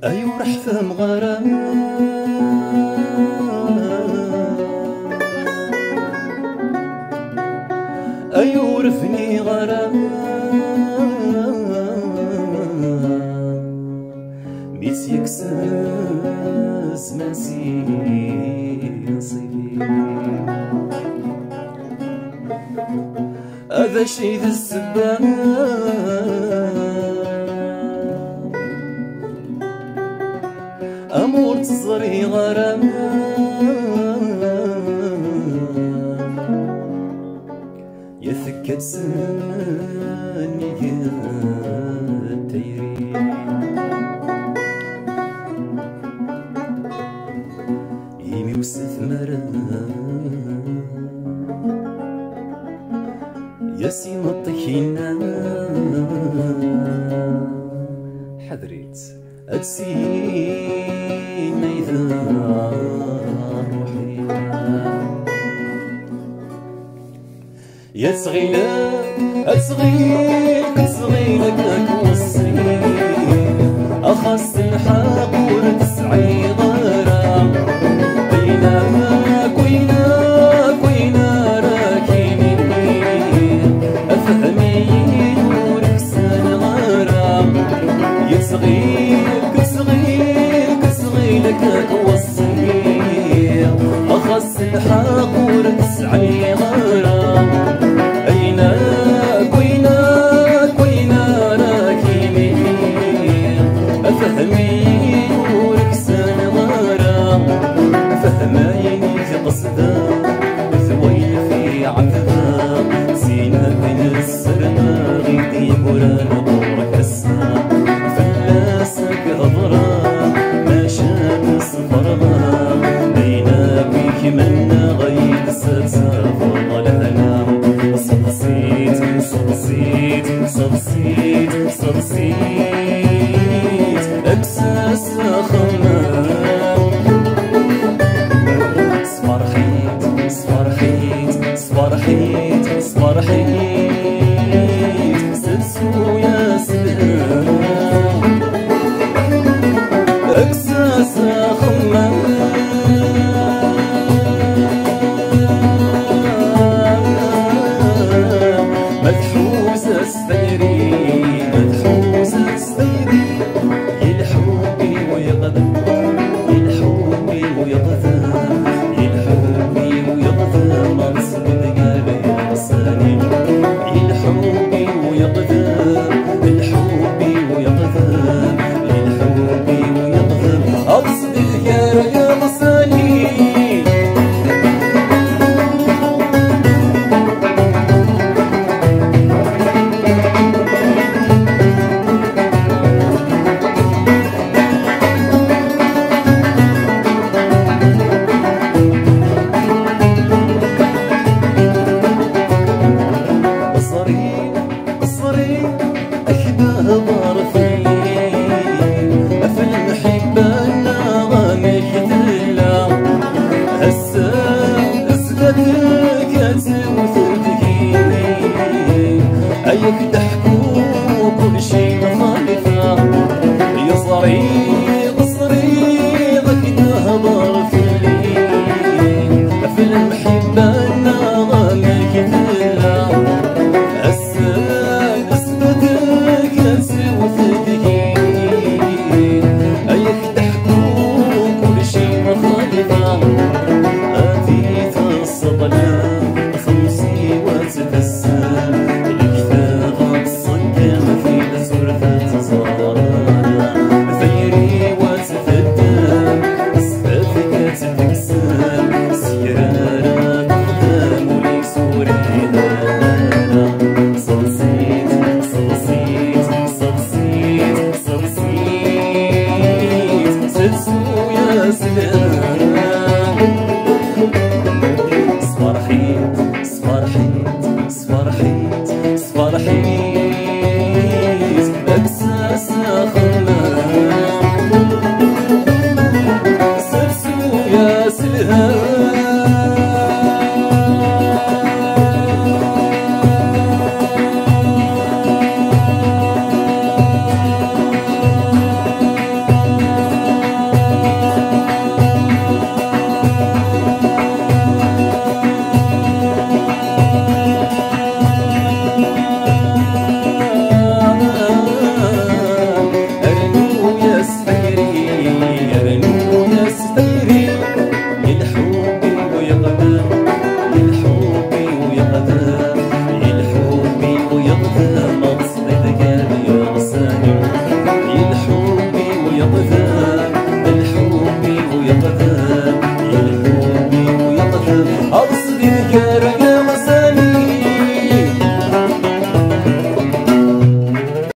أيو رح فهم غرام أيو رفني غرام ميت يكساس ماسي نصيبي هذا شي ذا السباب أمور تصري غرام يثكت سني التيري يمي وستثمر ياسي مطينا حذريت أتسينا إذا روحي يا صغيلك صغيلك أكوصي أخص الحق ورتسعي غرام وينك راكيني أفهمي وركسان غرام يا صغيلك أكوصي أخص الحق ورتسعي غرام فهمايني في قصدا ثويل في عتبا زينة بين السرما غيدي قران بورك السما فلاسك أضرا ما شاب صفرما بينا بيك منا غيد ستسافر لهنا صبصيت أكساس خمام صفرحيت سلسو يا سلام أكساس خمام مدحوس السفيري يلحوبي ويقذف منصب دقال يا رساني يلحوبي ويقذف أقصد الدقال يا رساني أيك تحكوا كل شي مخالفة يا صريح